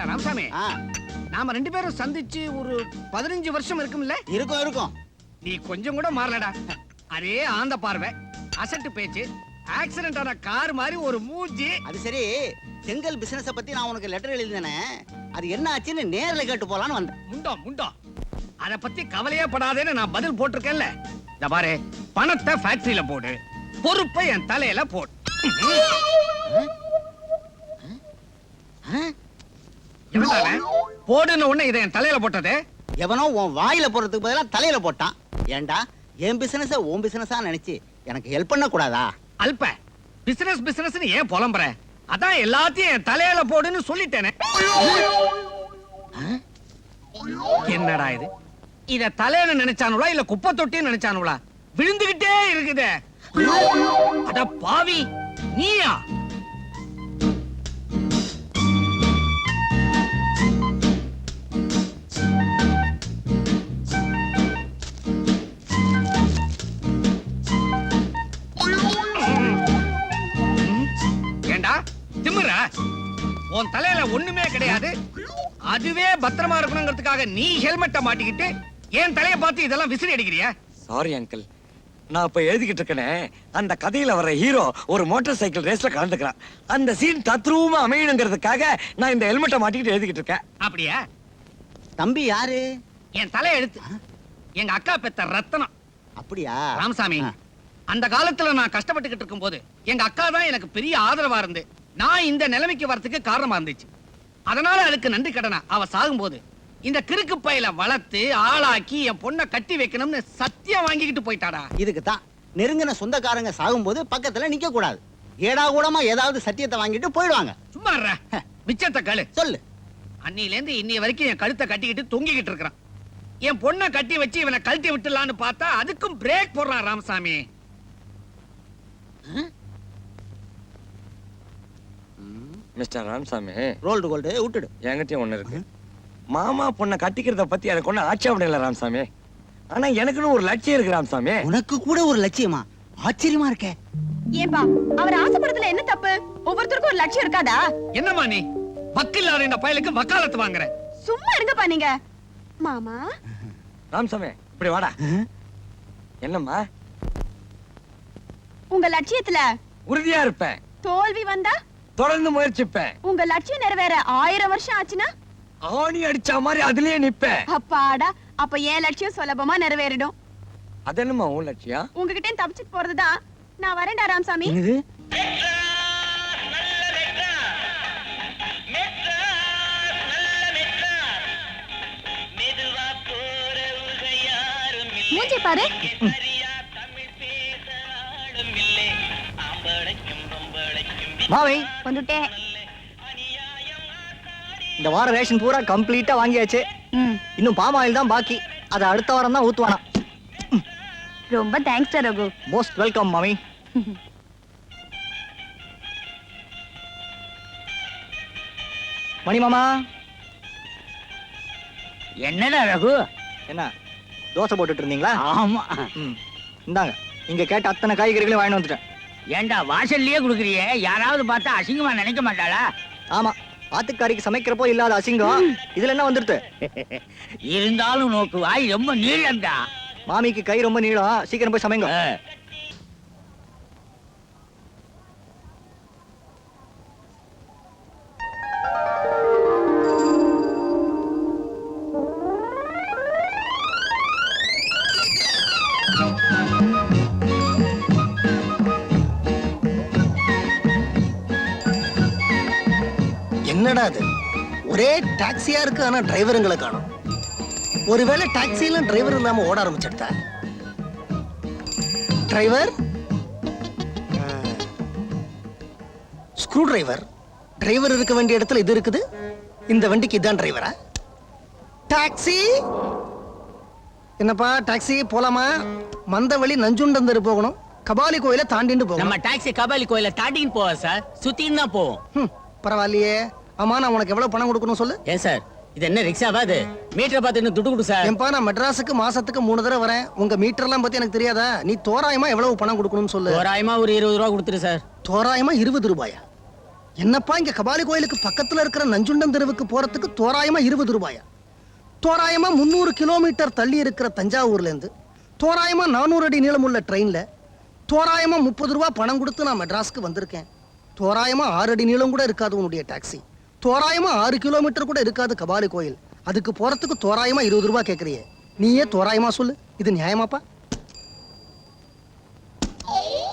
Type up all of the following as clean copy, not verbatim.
ஏண்டா ராமசாமி, நாம 2 பேரும் சந்திச்சு ஒரு 15 வருஷம் இருக்கும்ல? இருக்கும். நீ கொஞ்சம் கூட மாறலடா. அதே ஆந்த பார்வை, அசட்டு பேச்சு, ஆக்சிடென்ட் ஆன கார் மாதிரி ஒரு மூஞ்சி. அது சரி, செங்கல் பிசினஸ் பத்தி நான் உனக்கு லெட்டர் எழுதினேனே, அது என்ன ஆச்சுன்னு நேர்ல கேட்டு போலான்னு வந்தேன். முண்டோ அத பத்தி கவலையே படாதேன்னு நான் பதில் போட்டிருக்கேன்ல. இந்த பாரு, பணத்தை ஃபேக்டரியில போடு, பொறுப்பை என் தலையில போடு. போடுன்னு உடனே இதை என் தலையில போட்டது எவனோ உன் வாயில போடுறதுக்கு பதிலா தலையில போட்டான். ஏண்டா என் பிசினஸ் உன் பிசினஸா நினைச்சு எனக்கு ஹெல்ப் பண்ண கூடாதா? அல்ப பிசினஸ் ஏன் புலம்புற? அதான் எல்லாத்தையும் என் தலையில போடுன்னு சொல்லிட்டேனே. என்னடா இது? இத தலையில நினைச்சானுங்களா இல்ல குப்பை தொட்டின்னு நினைச்சானுங்களா? விழுந்துகிட்டே இருக்குதே. அட பாவி, நீயா? ஏண்டா திமிர? உன் தலையில ஒண்ணுமே கிடையாது. அதுவே பத்திரமா இருக்கணுங்கிறதுக்காக நீ ஹெல்மெட்டை மாட்டிக்கிட்டு என் தலைய பார்த்து இதெல்லாம் விசிறி அடிக்கிறியா? சாரி அங்கிள், நான் இப்ப எழுதிக்கிட்டு இருக்கேனே, அந்த கதையில வர்ற ஹீரோ ஒரு மோட்டார் சைக்கிள் ரேஸ்ல கலந்துக்கிறான். அந்த சீன் தத்ரூபமா அமையணுங்கிறதுக்காக நான் இந்த ஹெல்மெட்டை மாட்டிக்கிட்டு எழுதிக்கிட்டு இருக்கேன். அப்படியா? தம்பி யாரு? என் தலை எழுத்து எங்க அக்கா பெத்த ரத்தனம். அப்படியா? ராமசாமி, அந்த காலத்துல நான் கஷ்டப்பட்டுக்கிட்டு இருக்கும் போது எங்க அக்கா தான் எனக்கு பெரிய ஆதரவா இருந்து நான் இந்த நிலைமைக்கு வரதுக்கு காரணமா இருந்துச்சு. அதனால அதுக்கு நன்றி கடனா அவ சாகும்போது இந்த கிறுக்கு பையில வளர்த்து ஆளாக்கி என் பொண்ணை கட்டி வைக்கணும்னு சத்தியம் வாங்கிக்கிட்டு போயிட்டாடா. இதுக்கு தான் நெருங்கின சொந்தக்காரங்க சாகும்போது பக்கத்துல நிக்க கூடாது. ஏடா கூடமா ஏதாவது சத்தியத்தை வாங்கிட்டு போயிடுவாங்க. சும்மா மிச்சத்தை கழு. சொல்லு. அன்னில இருந்து இன்னைய வரைக்கும் என் கழுத்தை கட்டிக்கிட்டு தொங்கிக்கிட்டு இருக்கிறான். என் பொண்ணை கட்டி வச்சு இவனை கழட்டி விட்டுலான்னு பார்த்தா அதுக்கும் பிரேக் போடுறான் Ramasamy. Mister Ramasamy, rolled gold விட்டுடு. என்கிட்டயும் ஒண்ணு இருக்கு. மாமா பொண்ணை கட்டிக்கிறத பத்தி எனக்கு ஒண்ணு ஆட்சேபணம் இல்ல ராமசாமி. ஆனா எனக்குன்னு ஒரு லட்சியம் இருக்கு ராமசாமி. உனக்கு கூட ஒரு லட்சியமா? ஆச்சரியமா இருக்கே. ஏன்பா அவர் ஆசைப்படுறதுல என்ன தப்பு? ஒவ்வொருத்தருக்கும் ஒரு லட்சியம் இருக்காதா? என்னம்மா நீ வக்கில்லாத இந்த பயலுக்கு வக்காலத்து வாங்குற? சும்மா இருங்கப்பா நீங்க. மாமா ராமசாமி, இப்படி வாடா. என்னம்மா? உங்க லட்சியத்துல உறுதியா இருப்பேன். தோல்வி வந்தா தொடர்ந்து முயற்சிப்பேன். உங்க லட்சியம் நிறைவேற 1000 வருஷம் ஆச்சுன்னா ஆணி அடிச்ச மாதிரி அதுலயே நிப்பேன். அப்பாடா, அப்ப என் லட்சியம் சுலபமா நிறைவேறிடும். அது என்னம்மா உன் லட்சியம்? உங்ககிட்ட தப்பிச்சுட்டு போறதுதான். நான் வரேன்டா ராமசாமி. என்னது? மூஞ்சி பாரு. மாவை வந்துட்டேன். இந்த வார ரேஷன் பூரா கம்ப்ளீட்டா வாங்கியாச்சு. இன்னும் பாம் ஆயில் தான் பாக்கி. அது அடுத்த வாரம் தான் ஊத்துவானா. ரொம்ப தேங்க்ஸ் ரகு. மோஸ்ட் வெல்கம் மாமி. மணி மாமா. என்னடா ரகு? என்ன தோசை போட்டுட்டு இருந்தீங்களா? ஆமா. இந்தாங்க, இங்க கேட்ட அத்தனை காய்கறிகளையும் வாங்கிட்டு வந்துட்டேன். ஏண்டா வாசல்லையே குடுக்குறியே? யாராவது பார்த்தா அசிங்கமா நினைக்க மாட்டாளா? ஆமா, ஆத்துக்காரிக்கு சமைக்கிறப்போ இல்லாத அசிங்கம் இதுல என்ன வந்துருது? இருந்தாலும் நோக்கு வாய் ரொம்ப நீளம்டா. மாமிக்கு கை ரொம்ப நீளம். சீக்கிரம் போய் சமைங்க. என்னடா அது? ஒரே டாக்ஸியா இருக்கு, ஆனா டிரைவருங்களை காணோம். ஒருவேளை டாக்ஸில டிரைவர் இல்லாம ஓட ஆரம்பிச்சிட்டா? Driver, screw driver. டிரைவர் இருக்க வேண்டிய இடத்துல இது இருக்குது. இந்த வண்டிக்கு இதான் டிரைவரா? டாக்ஸி, என்னப்பா டாக்ஸி போலாமா? மந்தவழி நஞ்சுண்டந்தரு போகணும். கபாலி கோயில தாண்டிட்டு போகணும். நம்ம டாக்ஸி கபாலி கோயில தாண்டின்னு போவோம் சார். சுத்தின்னு தான் போவோம். பரவாயில்லையே. ஆமா, நான் உனக்கு எவ்வளவு பணம் கொடுக்கணும் சொல்லு. ஏன் சார், இது என்ன ரிக்ஷாவா? அது மீட்டரை பார்த்து என்ன துட்டு கொடு சார். ஏன்பா, நான் மெட்ராஸுக்கு மாசத்துக்கு 3 தடவை வரேன். உங்க மீட்டர்லாம் பத்தி எனக்கு தெரியாதா? நீ தோராயமா எவ்வளவு பணம் கொடுக்கணும்னு சொல்லு. தோராயமா ஒரு 20 ரூபா கொடுத்துரு சார். தோராயமா 20 ரூபாயா? என்னப்பா இங்க கபாலி கோயிலுக்கு பக்கத்துல இருக்கிற நஞ்சுண்டம் தெருவுக்கு போறதுக்கு தோராயமா 20 ரூபாயா? தோராயமா 300 கிலோமீட்டர் தள்ளி இருக்கிற தஞ்சாவூர்ல இருந்து தோராயமா 400 அடி நீளமுள்ள ட்ரெயின்ல தோராயமா 30 ரூபாய் பணம் கொடுத்து நான் மெட்ராஸ்க்கு வந்திருக்கேன். தோராயமா 6 அடி நீளம் கூட இருக்காது உன்னுடைய டாக்ஸி. தோராயமா 6 கிலோமீட்டர் கூட இருக்காது கபாலி கோயில். அதுக்கு போறதுக்கு தோராயமா 20 ரூபாய் கேக்குறியே, நீயே தோராயமா சொல்லு, இது நியாயமாப்பா?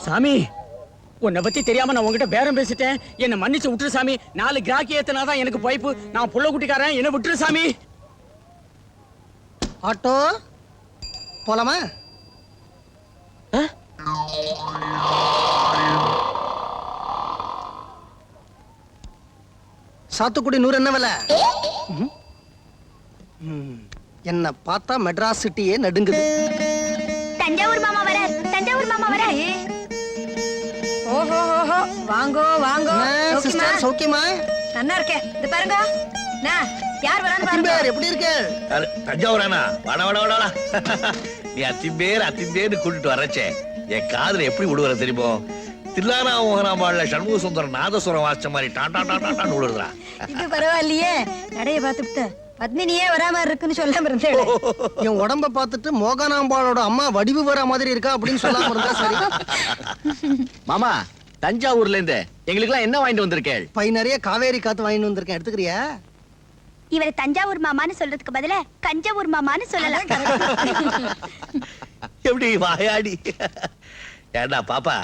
சாமி, உன்னை பத்தி தெரியாம நான் உங்ககிட்ட பேரம் பேசிட்டேன். என்ன மன்னிச்சு விட்டுரு சாமி. 4 கிராக்கி ஏத்தனாதான் எனக்கு பைப்பு. நான் புள்ள குட்டிக்காரன், என்ன விட்டுரு சாமி. ஆட்டோ போலாமா? சாத்துக்குடி 100 என்ன விலை? என்ன பார்த்தா மெட்ராஸ் சிட்டியே நடுங்குது. தஞ்சாவூர் மாமா வர, தஞ்சாவூர் மாமா வர. ஓஹோ ஓஹோ, வாங்கோ வாங்கோ. சிஸ்டர் சௌக்கியமா? நல்லா இருக்கேன். இது பாருங்க, நான் யார் வரான்னு பாருங்க. அத்திம்பேர் எப்படி இருக்க? தஞ்சாவூரானா? வாடா வாடா வாடா. நீ அத்திம்பேர்னு கூட்டிட்டு வரச்சே என் காதுல எப்படி விடுவற தெரியுமோ? தில்லானா மோகனாம்பாள்ல சண்முக சுந்தரம் நாதசுரம் வாசிச்ச மாதிரி டாடா டாடா டான்னு விடுறா. இது பரவாயில்லையே, நடைய பார்த்துட்டு பத்மினியே வராம இருக்குன்னு சொல்லாம இருந்தேன். என் உடம்ப பார்த்துட்டு மோகனாம்பாளோட அம்மா வடிவு வர மாதிரி இருக்கா அப்படின்னு சொல்லாம இருந்தா சரி. மாமா, தஞ்சாவூர்ல இருந்து எங்களுக்குலாம் என்ன வாங்கிட்டு வந்திருக்கேள்? பை நிறைய காவேரி காத்து வாங்கிட்டு வந்திருக்கேன், எடுத்துக்கிறியா? இவரை தஞ்சாவூர் மாமான்னு சொல்றதுக்கு பதிலா கஞ்சாவூர் மாமான்னு சொல்லலாம். எப்படி வாயாடி? ஏண்டா பாப்பா,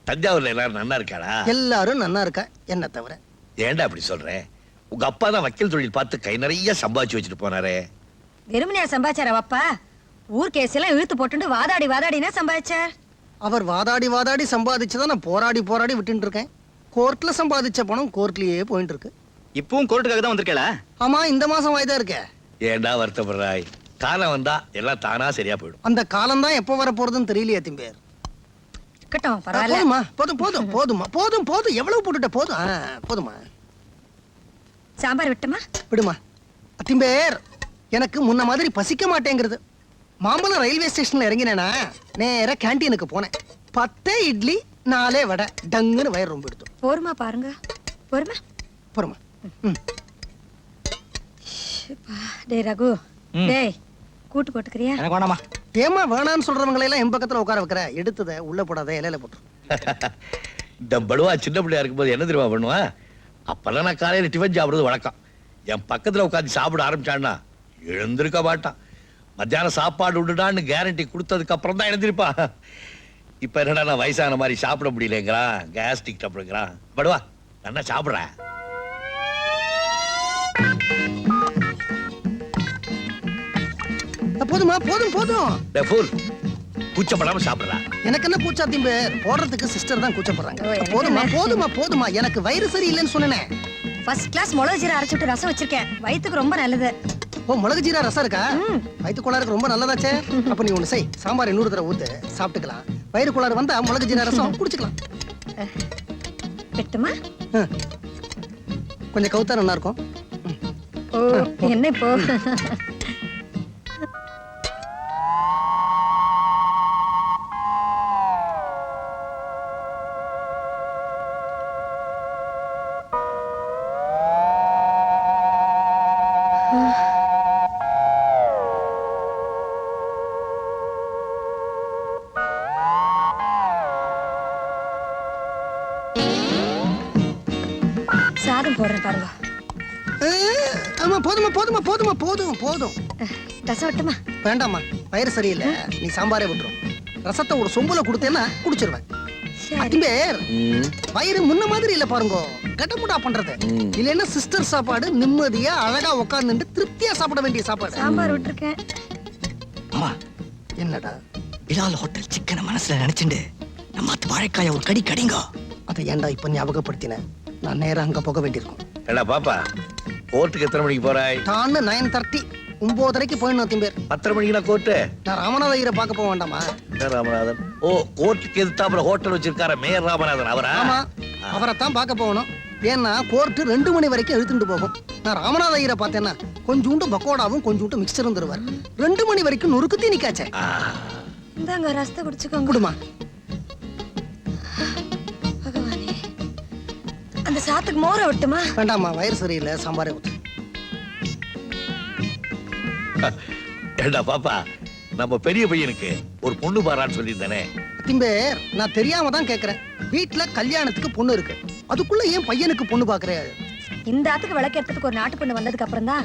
தஞ்சாவூர்ல எல்லாரும் நல்லா இருக்காளா? எல்லாரும் நன்னா இருக்கா, என்ன தவிர. ஏண்டா அப்படி சொல்றேன்? உங்க அப்பா தான் வக்கீல் தொழில் பார்த்து கை நிறைய சம்பாதிச்சு வச்சுட்டு போனாரே. வெறுமனையா சம்பாதிச்சார அப்பா? ஊர் கேஸ் எல்லாம் இழுத்து போட்டு வாதாடி வாதாடினா சம்பாதிச்சார். அவர் வாதாடி வாதாடி சம்பாதிச்சதை நான் போராடி போராடி விட்டுட்டு இருக்கேன். கோர்ட்ல சம்பாதிச்ச பணம் கோர்ட்லயே போயிட்டு இருக்கு. இப்பவும் கோர்ட்டுக்காக தான் வந்திருக்கல? ஆமா, இந்த மாசம் வாய்தா இருக்க. ஏண்டா வருத்தப்படுறாய்? காலம் வந்தா எல்லாம் தானா சரியா போயிடும். அந்த காலம் தான் எப்போ வர போறதுன்னு தெரியலையே திம்பேர். இருக்கட்டும், பரவாயில்ல. போதுமா? போதும் போதும் போதுமா? போதும் போதும், எவ்வளவு போட்டுட்ட? போதும், போதுமா? சாம்பார் விட்டுமா? விடுமா. திம்பேர், எனக்கு முன்ன மாதிரி பசிக்க மாட்டேங்கிறது. மாம்பழம் ரயில்வே ஸ்டேஷன்ல இறங்கினேனா நேரா கேண்டீனுக்கு போனேன். 10 இட்லி 4 வடை, டங்குன்னு வயிறு ரொம்ப எடுத்தோம். போருமா பாருங்க, போருமா போறமா. டேய் ரகு, டேய் கூட்டு போட்டுக்கிறியா? எனக்கு வேணாமா. ஏமா வேணான்னு சொல்றவங்களை எல்லாம் என் பக்கத்துல உட்கார வைக்கிற? எடுத்தத உள்ள போடாத, இலையில போட்டு. இந்த படுவா சின்ன பிள்ளையா இருக்கும்போது என்ன தெரியுமா பண்ணுவா? அப்பெல்லாம் நான் காலையில டிஃபன் சாப்பிடுறது வழக்கம். என் பக்கத்துல உட்காந்து சாப்பிட ஆரம்பிச்சான்னா எழுந்திருக்க மாட்டான். மத்தியானம் சாப்பாடு விட்டுடான்னு கேரண்டி கொடுத்ததுக்கு அப்புறம் தான் எழுந்திருப்பான். இப்ப என்னடா நான் வயசான மாதிரி சாப்பிட முடியலங்கிறான், கேஸ்ட்ரிக் ட்ரபிள்ங்கிறான். படுவா நல்லா சாப்பிடுறேன். போதுமா? போதும் போதும். கூச்சப்படாம சாப்பிடுறா. எனக்கு என்ன கூச்சா திம்பேர்? போடுறதுக்கு சிஸ்டர் தான் கூச்சப்படுறாங்க. ஓ, எனக்கு போதுமா என்ன? போதுமா போதுமா? எனக்கு வயிறு சரியில்லைன்னு சொன்னேன். ஃபர்ஸ்ட் கிளாஸ் மிளகு ஜீரா அரைச்சிட்டு ரசம் வச்சிருக்கேன், வயித்துக்கு ரொம்ப நல்லது. ஓ, மிளகு ஜீரா ரசம் இருக்கா? வயிற்று கோளாறுக்கு ரொம்ப நல்லதாச்சே. அப்ப நீ ஒண்ணு செய், சாம்பார் 200 தடவை ஊத்து, சாப்பிட்டுக்கலாம். வயிறு கோளாறு வந்தா மிளகு ஜீரா ரசம் குடிச்சுக்கலாம். வெட்டுமா? கொஞ்சம் கவுத்தா நல்லா இருக்கும். ஓ, என்ன இப்போ? சாதம் போடுறேன் பாருங்க. ஆமா, போதுமா போதுமா போதுமா போதும் போதும். ரசம் விட்டுமா? வேண்டாம்மா, வயிறு சரியில்லை, நீ சாம்பாரே விட்டுரும். ரசத்தை ஒரு சொம்புல கொடுத்தேன்னா குடிச்சிருவேன். சரி. அத்திம்பேர், வயிறு முன்ன மாதிரி இல்ல பாருங்க, கடமுடா பண்றது. இல்லைன்னா சிஸ்டர் சாப்பாடு நிம்மதியா அழகா உட்கார்ந்துட்டு திருப்தியா சாப்பிட வேண்டிய சாப்பாடு. சாம்பார் விட்டுருக்கேன். அம்மா, என்னடா? பிலால் ஹோட்டல் சிக்கனை மனசுல நினைச்சுண்டு நம்ம அத்து வாழைக்காய ஒரு கடி கடிங்க. அதை ஏன்டா இப்ப ஞாபகப்படுத்தின? நான் நேரா அங்க போக வேண்டியிருக்கும். ஏண்டா பாப்பா, கோர்ட்டுக்கு எத்தனை மணிக்கு போறாய்? டான்னு 9:30, 9:30 போயிடணும் திம்பேர். 10:30 மணிக்கு நான் கோர்ட்டு. நான் ராமநாத ஐயரை பார்க்க போக வேண்டாமா? ராமநாதன்? ஓ, கோர்ட்டுக்கு எதிர்த்தாப்புல ஹோட்டல் வச்சிருக்கார மேயர் ராமநாதன் அவரா? ஆமா, அவரைத்தான் பார்க்க போகணும். ஏன்னா கோர்ட்டு 2 மணி வரைக்கும் இழுத்துட்டு போகும். நான் ராமநாத ஐயரை பார்த்தேன்னா கொஞ்சோண்டு பக்கோடாவும் கொஞ்சோண்டு மிக்சரும் தருவார். 2 மணி வரைக்கும் நொறுக்கு தீனிக்காச்சே. இந்தாங்க ரசத்தை குடிச்சுக்கோங்க. குடுமா. பகவானே, அந்த சாத்துக்கு மோர விட்டுமா? வேண்டாம்மா, வயிறு சரியில்லை, சாம்பாரே ஊத்து. ஏண்டா பாப்பா, நம்ம பெரிய பையனுக்கு ஒரு பொண்ணு பாரான்னு சொல்லியிருந்தானே. திம்பேர், நான் தெரியாம தான் கேக்குறேன். வீட்டுல கல்யாணத்துக்கு பொண்ணு இருக்கு, அதுக்குள்ள ஏன் பையனுக்கு பொண்ணு பாக்குறே? இந்த ஆத்துக்கு விளக்கேறதுக்கு ஒரு நாட்டு பொண்ணு வந்ததுக்கு அப்புறம் தான்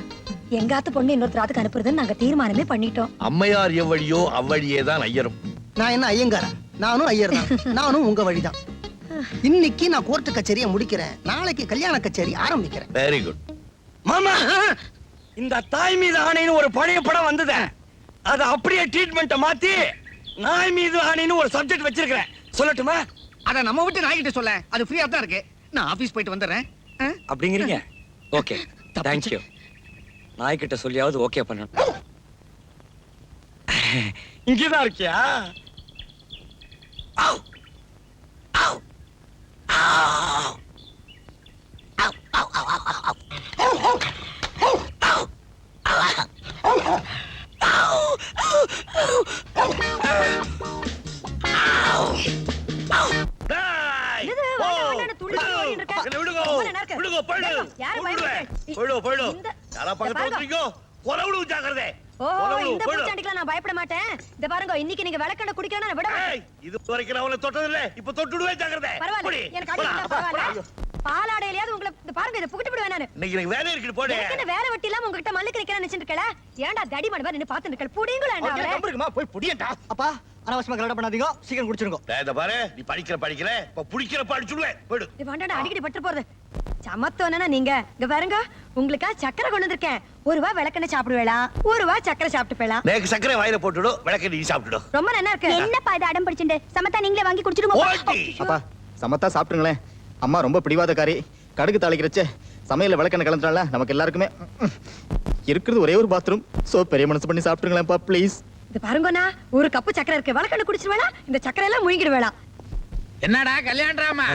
எங்க ஆத்து பொண்ணு இன்னொருத்தர் ஆத்துக்கு அனுப்புறதுன்னு நாங்க தீர்மானமே பண்ணிட்டோம். அம்மையார் எவ்வழியோ அவ்வழியே தான் ஐயரும். நான் என்ன ஐயங்காரன்? நானும் ஐயர் தான். நானும் உங்க வழிதான். இன்னைக்கு நான் கோர்ட்டு கச்சேரியை முடிக்கிறேன், நாளைக்கு கல்யாண கச்சேரி ஆரம்பிக்கிறேன். Very good. மாமா, இந்த தாய் மீது ஆணைன்னு ஒரு பழைய படம் வந்தது. அத அப்படியே ட்ரீட்மெண்ட்ட மாத்தி நாய் மீது ஆணைன்னு ஒரு சப்ஜெக்ட் வச்சிருக்கிறேன். சொல்லட்டுமா? அத நம்ம விட்டு நாய்கிட்ட சொல்ல, அது ஃப்ரீயா தான் இருக்கு. நான் ஆபீஸ் போயிட்டு வந்துடுறேன். அப்படிங்கிறீங்க? Okay, thank you. நாய்கிட்ட சொல்லியாவது ஓகே பண்ணணும். இங்கதான் இருக்கியா? ஆவ். ஆவ். ஆவ். ஆவ், ஆவ், ஆவ், ஆவ், ஆவ். ஆவ். ஆவ். டேய், என்னது, போ. வேண்டாம், துள்ளி துள்ளி ஓடிட்டு இருக்க. என்னை விடுங்கோ. ரொம்ப நேரம் இருக்கு. விடுங்கோ, போயிடு. வேண்டாம், யாரும் விடுவேன். பயப்படாதீங்க. போயிடு. இந்த- யாரா பக்கத்துல இந்த பாருங்க. வந்துறீங்கோ, கொலை விடுவு ஜாக்கிரதை. ஓ, கொலை விடுவு, இந்த போயிடு. பூச்சாண்டிக்கெல்லாம் நான் பயப்பட மாட்டேன். இந்த பாருங்க, இன்னைக்கு நீங்க விளக்கெண்ணெய் குடிக்கணும், நான் விட மாட்டேன். ஏய், இது வரைக்கும் நான் அவனை தொட்டதில்லை, இப்ப தொட்டுடுவேன், ஜாக்கிரதை. பரவாயில்ல, போடி. எனக்கு அடி இருந்தா பரவாயில்ல. பாலாடையிலயாவது உங்களை இந்த பாருங்க, இதை புகிட்டு விடுவேன் நானு. இன்னைக்கு எனக்கு வேலை இருக்குது, போடு. எனக்கு என்ன வேற வெட்டி இல்லாம உங்ககிட்ட மல்லுக்கு நிக்கிறேன்னு நினைச்சிட்டு இருக்கல? ஏன்டா தடி மணி நின்னு பாத்துட்டு இருக்கல? புடிங்களேன்டா அவரை. போய் புடியண்டா. அப்பா, அனாவசியமா கலாட பண்ணாதீங்க, சீக்கிரம் குடிச்சிருங்க. டேய், இத பாரு, நீ படிக்கிற இப்ப புடிக்கிறப்ப அடிச்சுடுவேன். போயிடு. இது வேண்டாடா, அடிக்கடி பட்டு போறது. சமத்தோனா நீங்க இங்க பாருங்க, உங்களுக்கா சக்கரை கொண்டு வந்திருக்கேன். ஒரு வா விளக்கெண்ணெய் சாப்பிடுவேளா, ஒரு வா சக்கரை சாப்பிட்டு போயலாம். நேக்கு சக்கரை வாயில போட்டுடு, விளக்க நீ சாப்பிட்டுடு. ரொம்ப நல்லா இருக்கு. என்னப்பா இது அடம் பிடிச்சிட்டு? சமத்தா நீங்களே வாங்கி குடிச்சிடுங்க. ஓடி. அப்பா, சமத்தா சாப்பிட்டுங்களேன். அம்மா ரொம்ப பிடிவாதக்காரி. கடுகு தாளிக்கிறச்சே சமையல விளக்கெண்ணெய் கலந்துறால நமக்கு எல்லாருக்குமே இருக்கிறது ஒரே ஒரு பாத்ரூம். சோ பெரிய மனசு பண்ணி சாப்பிட்டுங்களேன்ப்பா ப்ளீஸ். இது பாருங்கண்ணா, ஒரு கப்பு சக்கரை இருக்கு, விளக்கெண்ணெய் குடிச்சிடுவேளா? இந்த சக்கரை எல்லாம் முழுங்கிடுவேளா? என்னடா கல்யாணராமா,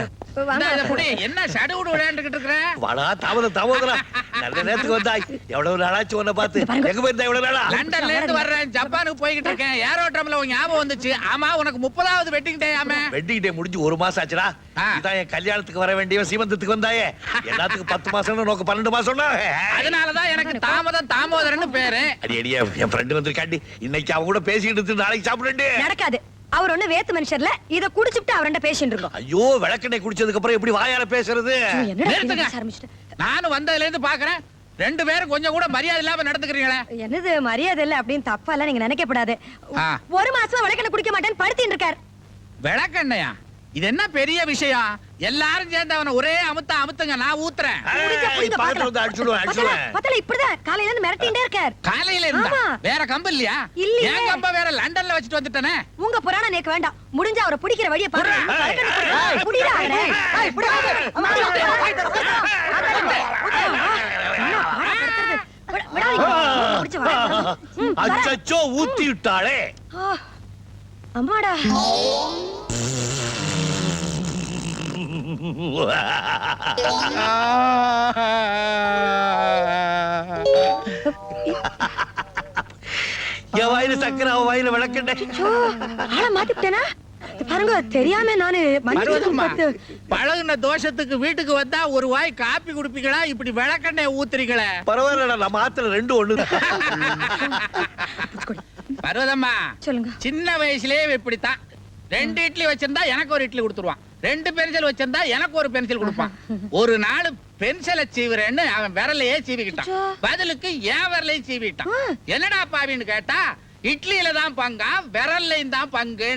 வாங்க. என்ன சடுகுடு விளையாண்டுகிட்டு இருக்கிற? வாடா, தாமதம். நல்ல நேரத்துக்கு வந்தாய். எவ்வளவு நாளாச்சு உன்னை பார்த்து. எங்க போயிருந்தா எவ்வளவு நாளா? லண்டன்ல இருந்து வர்றேன், ஜப்பானுக்கு போய்கிட்டு இருக்கேன். ஏரோட்ரம்ல உன் ஞாபகம் வந்துச்சு. ஆமா, உனக்கு 30வது வெட்டிங் டே ஆமே. வெட்டிங் டே முடிஞ்சு 1 மாசம் ஆச்சுடா. இதான் என் கல்யாணத்துக்கு வர வேண்டிய சீமந்தத்துக்கு வந்தாயே. எல்லாத்துக்கும் 10 மாசம் நோக்கு 12 மாசம்னா. அதனாலதான் எனக்கு தாமோதரன்னு பேரு. அடி என் ஃப்ரெண்டு வந்திருக்காண்டி. இன்னைக்கு அவன் கூட பேசிக்கிட்டு இருந்து நாளைக்கு சாப்பிடுறேன். நடக்காது. அவர் ஒண்ணு வேத்து மனுஷர்ல, இத குடிச்சிட்டு அவரண்ட பேசிட்டு இருக்கோம். ஐயோ, விளக்கெண்ணெய் குடிச்சதுக்கு அப்புறம் எப்படி வாயால பேசுறது? நிறுத்துங்க. நானும் வந்ததுல இருந்து பாக்குறேன், 2 பேரும் கொஞ்சம் கூட மரியாதை இல்லாம நடந்துக்கிறீங்களே. என்னது மரியாதை இல்ல அப்படின்னு தப்பா எல்லாம் நீங்க நினைக்கப்படாது. ஆ. 1 மாசமா விளக்கெண்ணெய் குடிக்க மாட்டேன்னு படுத்திட்டு இருக்காரு. விளக்கெண்ணையா? இது என்ன பெரிய விஷயம்? எல்லாரும் சேர்ந்து அவனை ஒரே அமுத்துங்க, நான் ஊத்துறேன். குடிச்சா குடிங்க, பாத்து வந்து அடிச்சுடுவேன். பத்தல இப்படிதான் காலையில இருந்து மிரட்டிண்டே இருக்கார். காலையில இருந்தா ஆமா. வேற கம்பு இல்லையா? இல்லையே. என் கம்ப வேற லண்டன்ல வச்சுட்டு வந்துட்டேனே. உங்க புராணம் எனக்கு வேண்டாம். முடிஞ்ச அவரை பிடிக்கிற வழியை பாருங்க. விளக்கெண்ணெய் குடிங்க. புடிடா அவரை. ஏய், புடி. அம்மா, விடாதீங்க. பிடிச்சு வா. வரேன். அச்சச்சோ, ஊத்தி விட்டாளே. ஆ, அம்மாடா. என் வாயில சக்கரை, அவன் வாயில விளக்கெண்ணெய். ஐயோ, ஆளை மாத்திட்டேனா? இது பாருங்க, தெரியாம நானு பருவதம்மா, பழகுன தோஷத்துக்கு வீட்டுக்கு வந்தா ஒரு வாய் காப்பி குடிப்பீங்களா? இப்படி விளக்கெண்ணெய் ஊத்துறீங்களே. பரவாயில்லடா, நம்ம ஆத்துல 2 ஒண்ணுதான். பருவதம்மா, சொல்லுங்க. சின்ன வயசுலயே இப்படித்தான். 2 இட்லி வச்சிருந்தா எனக்கு ஒரு இட்லி கொடுத்துருவான். 2 பென்சில் வச்சிருந்தா எனக்கு ஒரு பென்சில் கொடுப்பான். ஒரு நாள் பென்சிலை சீவுறேன்னு அவன் விரலையே சீவிக்கிட்டான். பதிலுக்கு என் விரலையும் சீவிட்டான். என்னடா பாவின்னு கேட்டா, இட்லியில தான் பங்கா, விரல்லையும் தான் பங்கு.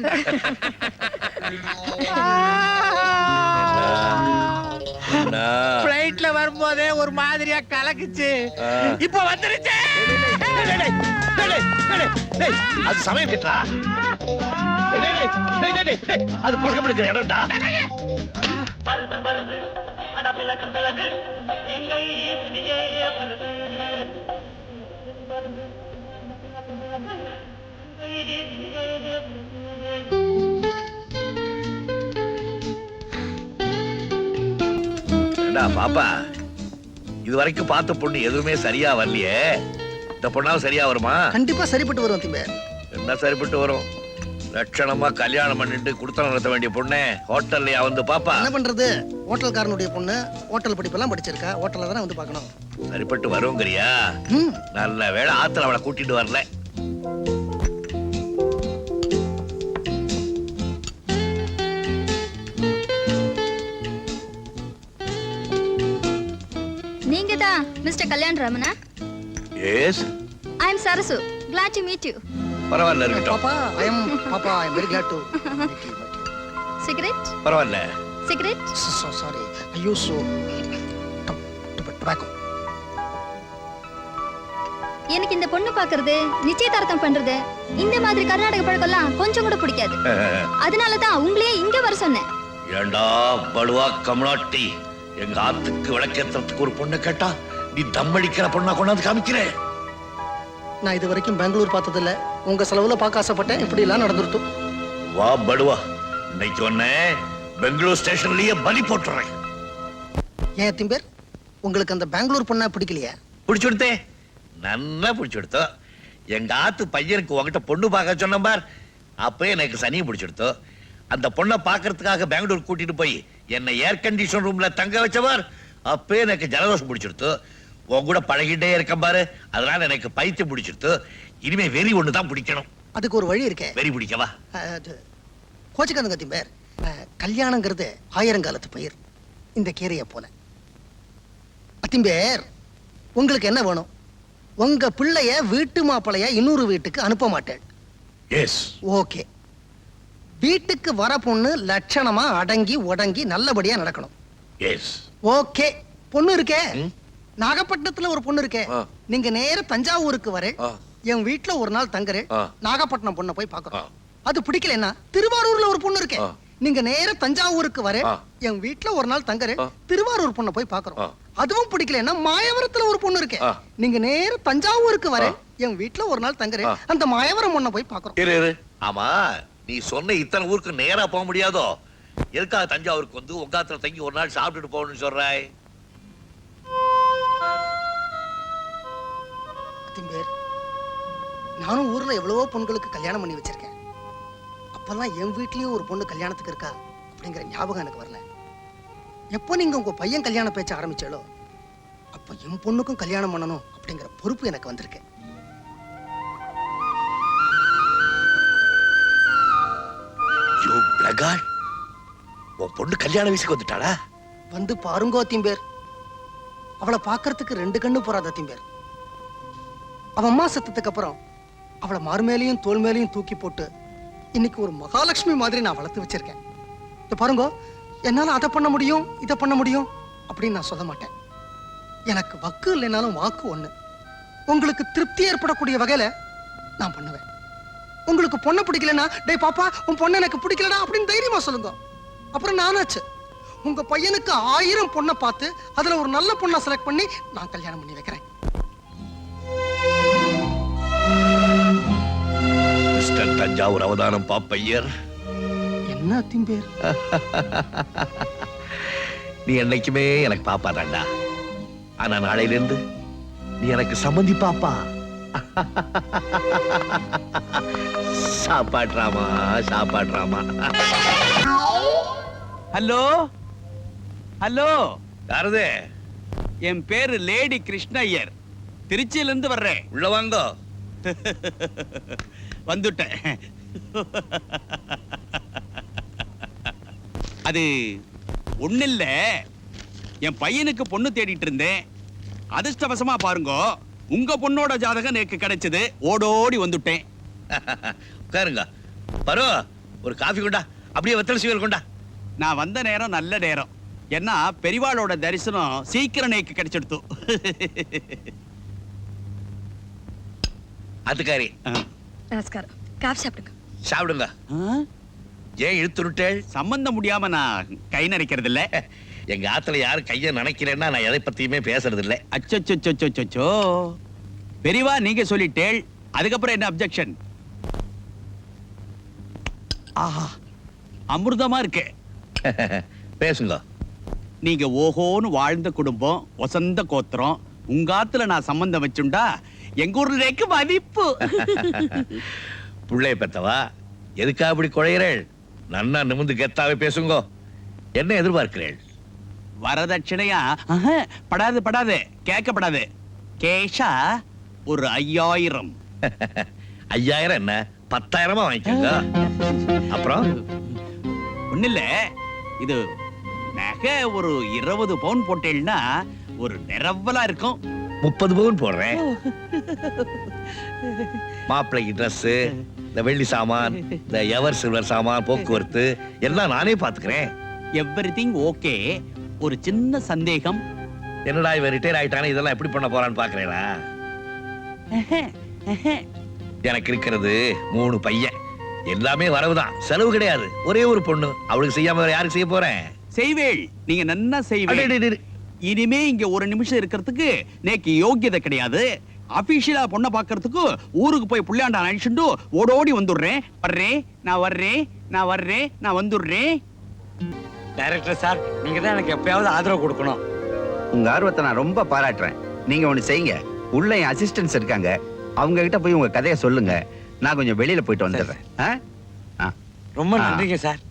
பிளைட்ல வரும்போதே ஒரு மாதிரியா கலக்குச்சு. இப்ப வந்துருச்சு. அது சமயம் கேட்டா, அது பழக்கப்படுகிற இடம்டா. பாப்பா, இது வரைக்கும் பார்த்த பொண்ணு எதுவுமே சரியா வரலையே. இந்த பொண்ணாவும் சரியா வருமா? கண்டிப்பா சரிப்பட்டு வரும் திம்பேர். என்ன சரிப்பட்டு வரும்? லட்சணமா கல்யாணம் பண்ணிட்டு குடுத்தனம் நடத்த வேண்டிய பொண்ணே ஹோட்டல்லையா வந்து பாப்பா? என்ன பண்றது, ஹோட்டல்காரனுடைய பொண்ணு ஹோட்டல் படிப்பெல்லாம் படிச்சிருக்கா, ஹோட்டல்ல தானே வந்து பார்க்கணும். சரிப்பட்டு வருவோங்கிறியா? ம். நல்ல வேளை ஆத்துல அவளை கூட்டிட்டு வரல. நீங்க தான் மிஸ்டர் கல்யாண் ராமனா? Yes. I am Sarasu. Glad to meet you. பரவாயில்ல இருக்கட்டும். பாப்பா I am very glad to Cigarette? பரவாயில்ல. Cigarette? Sorry I use so tobacco. எனக்கு இந்த பொண்ணு பாக்குறது, நிச்சயதார்த்தம் பண்றது, இந்த மாதிரி கர்நாடக பழக்கம்லாம் கொஞ்சம் கூட பிடிக்காது. அதனால தான் உங்களையே இங்க வர சொன்னேன். ஏண்டா படுவா கமலாட்டி, எங்க ஆத்துக்கு விளக்கேத்துறதுக்கு ஒரு பொண்ணு கேட்டா நீ தம்மடிக்கிற பொண்ணா கொண்டாந்து காமிக்கிற. நான் இது வரைக்கும் பெங்களூர் பார்த்ததில்ல, உங்க செலவுல பார்க்க ஆசைப்பட்டேன், இப்படி எல்லாம் நடந்துருத்து. வா படுவா, இன்னைக்கு ஒண்ணு பெங்களூர் ஸ்டேஷன்லயே பலி போட்டுறேன். ஏன் திம்பேர், உங்களுக்கு அந்த பெங்களூர் பொண்ணா பிடிக்கலையா? பிடிச்சுடுத்தே, நல்லா பிடிச்சுடுத்தோ. எங்க ஆத்து பையனுக்கு உங்ககிட்ட பொண்ணு பார்க்க சொன்ன பார், அப்ப எனக்கு சனியை பிடிச்சுடுத்தோ. அந்த பொண்ணை பாக்குறதுக்காக பெங்களூர் கூட்டிட்டு போய் என்னை ஏர் கண்டிஷன் ரூம்ல தங்க வச்சவார், அப்ப எனக்கு ஜலதோஷம் பிடிச்சிருத்து. உன் கூட பழகிட்டே இருக்க பாரு, அதனால எனக்கு பைத்தியம் பிடிச்சிருத்து. இனிமே வெறி ஒண்ணுதான் பிடிக்கணும். அதுக்கு ஒரு வழி இருக்கே. வெறி பிடிக்கவா? கோச்சுக்காதுங்க திம்பேர், கல்யாணங்கிறது ஆயிரங்காலத்து பயிர், இந்த கீரையை போல. அத்திம்பேர், உங்களுக்கு என்ன வேணும்? உங்க பிள்ளைய வீட்டு மாப்பிளைய இன்னொரு வீட்டுக்கு அனுப்ப மாட்டேன். எஸ். ஓகே. வீட்டுக்கு வர பொண்ணு லட்சணமா அடங்கி உடங்கி நல்லபடியா நடக்கணும். எஸ். ஓகே. பொண்ணு இருக்கே, நாகப்பட்டினத்துல ஒரு பொண்ணு இருக்கே, நீங்க நேர தஞ்சாவூருக்கு வர என் வீட்டுல ஒரு நாள் தங்குற, நாகப்பட்டினம் பொண்ணை போய் பார்க்கறோம். அது பிடிக்கலன்னா திருவாரூர்ல ஒரு பொண்ணு இருக்கே, நீங்க நேர தஞ்சாவூருக்கு வர என் வீட்டுல ஒரு நாள் தங்குற, திருவாரூர் பொண்ணை போய் பார்க்கறோம். அதுவும் பிடிக்கலன்னா மாயவரத்துல ஒரு பொண்ணு இருக்கே, நீங்க நேர தஞ்சாவூருக்கு வர என் வீட்டுல ஒரு நாள் தங்குற, அந்த மாயவரம் பொண்ணை போய் பார்க்கறோம். ஆமா, நீ சொன்ன இத்தனை ஊருக்கு நேரா போக முடியாதோ? எதுக்காக தஞ்சாவூருக்கு வந்து உங்காத்துல தங்கி ஒரு நாள் சாப்பிட்டுட்டு போகணும்னு சொல்றாய்? திம்பேர், நானும் ஊர்ல எவ்வளவோ பொண்களுக்கு கல்யாணம் பண்ணி வச்சிருக்கேன். அப்பெல்லாம் என் வீட்லயும் ஒரு பொண்ணு கல்யாணத்துக்கு இருக்கா அப்படிங்கிற ஞாபகம் எனக்கு வரல. எப்போ நீங்க உங்க பையன் கல்யாண பேச்ச ஆரம்பிச்சாலோ அப்ப என் பொண்ணுக்கும் கல்யாணம் பண்ணணும் அப்படிங்கிற பொறுப்பு எனக்கு வந்திருக்கு. உன் பொண்ணு கல்யாண வயசுக்கு வந்துட்டாளா? வந்து பாருங்கோ திம்பேர், அவளை பாக்குறதுக்கு ரெண்டு கண்ணு போறாத திம்பேர். அவ அம்மா செத்ததுக்கு அப்புறம் அவளை மார்மேலையும் தோல் மேலையும் தூக்கி போட்டு இன்னைக்கு ஒரு மகாலட்சுமி மாதிரி நான் வளர்த்து வச்சிருக்கேன். இத பாருங்க, என்னால அதை பண்ண முடியும் இதை பண்ண முடியும் அப்படின்னு நான் சொல்ல மாட்டேன். எனக்கு வக்கு இல்லைனாலும் வாக்கு ஒண்ணு. உங்களுக்கு திருப்தி ஏற்படக்கூடிய வகையில நான் பண்ணுவேன். உங்களுக்கு பொண்ணை பிடிக்கலன்னா, டேய் பாப்பா உன் பொண்ணு எனக்கு பிடிக்கலடா அப்படின்னு தைரியமா சொல்லுங்க. அப்புறம் நானாச்சு உங்க பையனுக்கு 1000 பொண்ணை பார்த்து அதுல ஒரு நல்ல பொண்ணை செலக்ட் பண்ணி நான் கல்யாணம் பண்ணி வைக்கிறேன். மிஸ்டர் தஞ்சாவூர் அவதானம் பாப்பையர். என்ன திம்பேர், நீ என்னைக்குமே எனக்கு பாப்பா தாண்டா. ஆனா நாளையில இருந்து நீ எனக்கு சம்மந்தி பாப்பா. சாப்பாட்றாமா சாப்பாட்றாமா. ஹலோ ஹலோ, யாரது? என் பேரு லேடி கிருஷ்ணய்யர், திருச்சியில இருந்து வர்றேன். உள்ள வாங்க. வந்துட்டேன். அது ஒண்ணில்ல, என் பையனுக்கு பொண்ணு தேடிட்டு இருந்தேன். அதிர்ஷ்டவசமா பாருங்க, உங்க பொண்ணோட ஜாதகம் எனக்கு கிடைச்சது. ஓடோடி வந்துட்டேன். உட்காருங்க. பரோ, ஒரு காஃபி கொண்டா, அப்படியே வெத்தலை சீவல் கொண்டா. நான் வந்த நேரம் நல்ல நேரம், ஏன்னா பெரிவாளோட தரிசனம் சீக்கிரம் எனக்கு கிடைச்சிடுத்து. அதுக்காரி நமஸ்காரம். காஃபி சாப்பிடுங்க. சாப்பிடுங்க. ஏன் இழுத்துட்டேள்? சம்பந்தம் முடியாம நான் கை நரைக்கிறது இல்ல. எங்க ஆத்துல யாரு கைய நினைக்கிறேன்னா நான் எதை பத்தியுமே பேசுறது இல்ல. அச்சோ, பெரியவா நீங்க சொல்லிட்டேள், அதுக்கப்புறம் என்ன அப்செக்ஷன்? ஆஹா, அமிர்தமா இருக்கு. பேசுங்க. நீங்க ஓஹோன்னு வாழ்ந்த குடும்பம், வசந்த கோத்திரம், உங்க ஆத்துல நான் சம்பந்தம் வச்சுண்டா எங்க ஊர்ல மதிப்பு. புள்ளைய பெத்தவா எதுக்கா அப்படி குழையிறேள்? நன்னா நிமிந்து கெத்தாவே பேசுங்கோ. என்ன எதிர்பார்க்கிறேள்? வரதட்சணையா? படாது படாது, கேட்கப்படாது. கேஷா ஒரு 5000. 5000 என்ன 10,000 வாங்கிக்கோங்க. அப்புறம் ஒண்ணில்ல, இது நகை ஒரு 20 பவுன் போட்டேன்னா ஒரு நிரவலா இருக்கும். 30 பவுன் போடுறேன். மாப்பிள்ளைக்கு ட்ரெஸ், இந்த வெள்ளி சாமான், இந்த எவர் சில்வர் சாமான், போக்குவரத்து எல்லாம் நானே பாத்துக்கிறேன். Everything okay. ஒரு சின்ன சந்தேகம். என்னடா இவன் ரிட்டையர் ஆயிட்டானே, இதெல்லாம் எப்படி பண்ண போறான்னு பாக்குறேனா? எனக்கு இருக்கிறது 3 பையன். எல்லாமே வரவுதான், செலவு கிடையாது. ஒரே ஒரு பொண்ணு, அவளுக்கு செய்யாம வேற யாருக்கு செய்ய போறேன்? செய்வேள், நீங்க நன்னா செய்வேள். இனிமே இங்க ஒரு நிமிஷம் இருக்கிறதுக்கு நேக்கு யோக்கியதை கிடையாது. அபிஷியலா பொண்ணை பாக்குறதுக்கு ஊருக்கு போய் புள்ளையாண்டா அழிச்சுட்டு ஓடோடி வந்துடுறேன். நான் வந்துடுறேன். டைரக்டர் சார், நீங்க தான் எனக்கு எப்பயாவது ஆதரவு கொடுக்கணும். உங்க ஆர்வத்தை நான் ரொம்ப பாராட்டுறேன். நீங்க ஒண்ணு செய்யுங்க, உள்ள என் அசிஸ்டன்ஸ் இருக்காங்க, அவங்க கிட்ட போய் உங்க கதையை சொல்லுங்க. நான் கொஞ்சம் வெளியில போயிட்டு வந்துடுறேன். ரொம்ப நன்றிங்க சார்.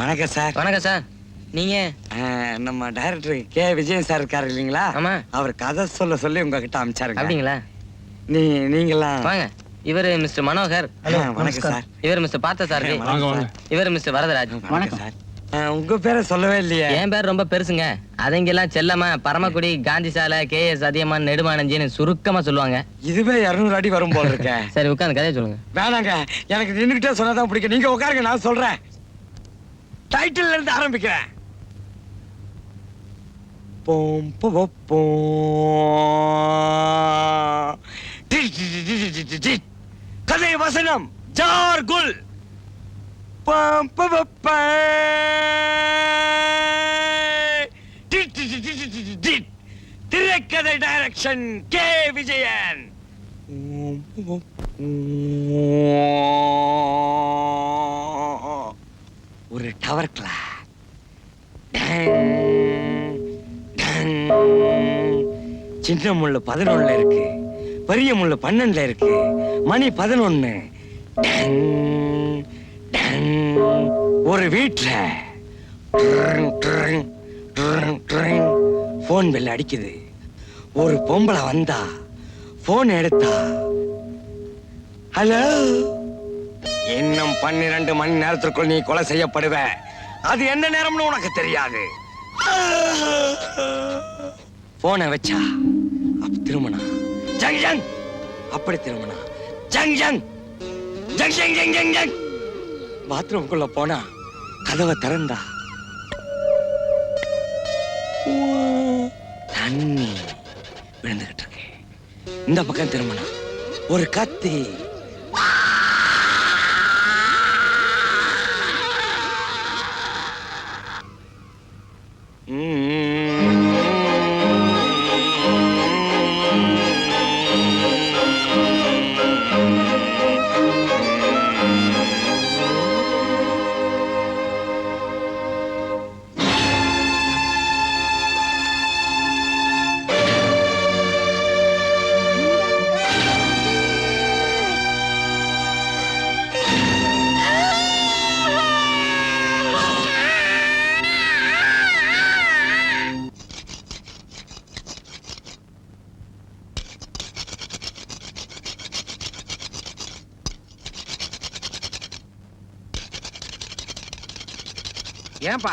வணக்கம் சார். வணக்கம் சார். நீங்க நம்ம டைரக்டர் கே விஜயன் சார் இருக்காரு இல்லீங்களா? ஆமா. அவர் கதை சொல்ல சொல்லி உங்ககிட்ட அனுப்பிச்சாருங்க. அப்படிங்களா? நீங்களாம் வாங்க. இவர் மிஸ்டர் மனோகர். வணக்கம் சார். இவர் மிஸ்டர் பார்த்த சார். இவர் மிஸ்டர் வரதராஜ். வணக்கம் சார். உங்க பேரை சொல்லவே இல்லையே. என் பேர் ரொம்ப பெருசுங்க. அதங்கெல்லாம் செல்லமா பரமக்குடி, காந்தி சாலை, KS அதியமான், நெடுமானஞ்சின்னு சுருக்கமா சொல்லுவாங்க. இதுவே 200 அடி வரும் போல இருக்க. சரி, உட்காந்து கதையை சொல்லுங்க. வேணாங்க, எனக்கு நின்னுகிட்டே சொன்னாதான் பிடிக்கும். நீங்க உட்காருங்க, நான் சொல்றேன். டைட்டில் இருந்து ஆரம்பிக்கிறேன். கதை வசனம் ஜார்குல். திரைக்கதை டைரக்ஷன் கே விஜயன். ஒரு டவர் கிளாக். சின்ன முள்ளு 11 இருக்கு, பெரிய முள்ளு 12 இருக்கு, மணி 11. ஒரு வீட்டுல போன் பெல் அடிக்குது. ஒரு பொம்பளை வந்தா போன் எடுத்தா, ஹலோ, இன்னும் 12 மணி நேரத்திற்குள் நீ கொலை செய்யப்படுவ. அது என்ன நேரம்னு உனக்கு தெரியாது. போனை வச்சா அப்ப திருமணம். ஜங் ஜங், அப்படி திருமணம். ஜங் ஜங் ஜங் ஜங் ஜங் ஜங் ஜங். பாத்ரூம்குள்ள போனா கதவை திறந்தா தண்ணி விழுந்துகிட்டு இருக்கு. இந்த பக்கம் திருமணம். ஒரு கத்தி. ஏன்பா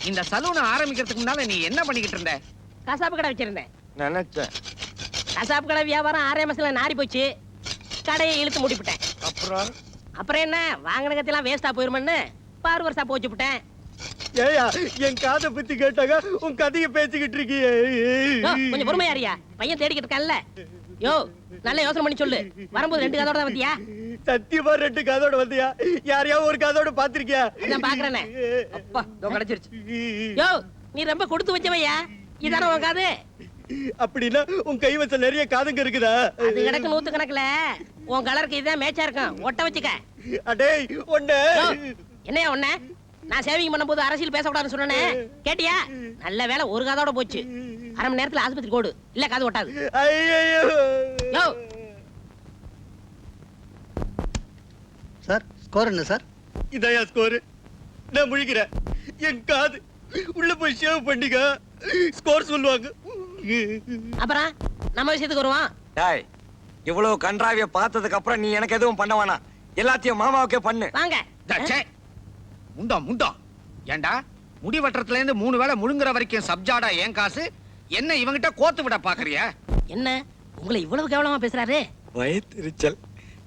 இந்த சலூனை ஆரம்பிக்கிறதுக்கு முன்னால நீ என்ன பண்ணிக்கிட்டு இருந்த? கசாப்பு கடை வச்சிருந்தேன். நினைச்சேன். கசாப்பு கடை வியாபாரம் 6 மாசத்துல நாரி போச்சு. கடையை இழுத்து மூடிவிட்டேன். அப்புறம் என்ன, வாங்கின கத்தியெல்லாம் வேஸ்டா போயிருமன்னு 6 வருஷம் போச்சு விட்டேன். ஏயா என் காதை பத்தி கேட்டாங்க, உன் கதையை பேசிக்கிட்டு இருக்கியே. கொஞ்சம் பொறுமையாரியா, பையன் தேடிக்கிட்டு இருக்கான்ல. யோ, நல்ல யோசனை பண்ணி சொல்லு. வரும்போது 2 கதோட தான் வந்தியா? சத்தியமா 2 கதோட வந்தியா? யாரையாவது ஒரு கதோட பாத்திருக்கியா? நான் பாக்குறேனே. அப்பா, இதோ கிடைச்சிருச்சு. யோ, நீ ரொம்ப கொடுத்து வச்சவையா. இதான உன் காது? அப்படின்னா உன் கைவசம் நிறைய காதுங்க இருக்குதா? அது கிடக்கு 100 கணக்குல. உன் கலருக்கு இதுதான் மேட்சா இருக்கும். ஒட்ட வச்சுக்க. அடேய் ஒண்ணே. என்னையா ஒண்ணே? நான் சேவிங் பண்ணும்போது அரசியல் பேசக்கூடாதுன்னு சொன்னேனே கேட்டியா? நல்ல வேளை ஒரு காதோட போச்சு. அரை மணி நேரத்துல ஆஸ்பத்திரி ஓடு, இல்ல காது ஒட்டாது. யோ, சார் ஸ்கோர் என்ன சார்? இதையா ஸ்கோர்? நான் முழிக்கிறேன். என் காது உள்ள போய் ஷேவ் பண்ணிக்க ஸ்கோர் சொல்லுவாங்க. அப்புறம் நம்ம விஷயத்துக்கு வருவான். டேய், இவ்வளவு கன்றாவிய பார்த்ததுக்கு அப்புறம் நீ எனக்கு எதுவும் பண்ண வேணாம். எல்லாத்தையும் மாமாவுக்கே பண்ணு. வாங்க. முண்டா முண்டா, ஏண்டா முடி வெட்டுறதுல இருந்து 3 வேளை முழுங்குற வரைக்கும் சப்ஜாடா ஏன் காசு? என்ன இவங்கிட்ட கோத்து விட பாக்குறியா? என்ன உங்களை இவ்வளவு கேவலமா பேசுறாரு? வயிற்றுச்சல்.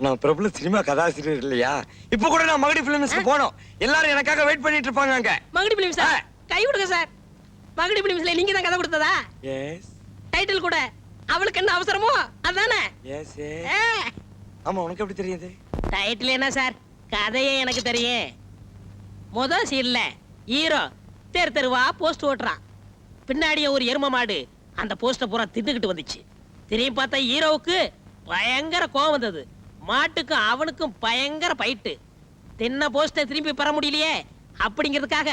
நான் பிரபல சினிமா கதாசிரியர் இல்லையா? இப்ப கூட நான் மகடி பிலிம்ஸ்க்கு போனோம். எல்லாரும் எனக்காக வெயிட் பண்ணிட்டு இருப்பாங்க அங்க. மகடி பிலிம் சார், கை விடுங்க சார். மகடி பிலிம்ஸ்ல நீங்க தான் கதை கொடுத்ததா? எஸ். டைட்டில் கூட அவளுக்கு என்ன அவசரமோ அதானே? எஸ். ஆமா, உனக்கு எப்படி தெரியுது? டைட்டில் என்ன சார், கதையே எனக்கு தெரியும். முதல் சீன்ல ஹீரோ தெரு தெருவா போஸ்ட் ஓட்டுறான். பின்னாடியே ஒரு எரும மாடு அந்த போஸ்ட பூரா தின்னுக்கிட்டு வந்துச்சு. திரும்பி பார்த்தா ஹீரோவுக்கு பயங்கர கோவம் வந்தது. மாட்டுக்கும் அவனுக்கும் பயங்கர பைட்டு. தின்ன போஸ்ட திரும்பி பெற முடியலையே அப்படிங்கிறதுக்காக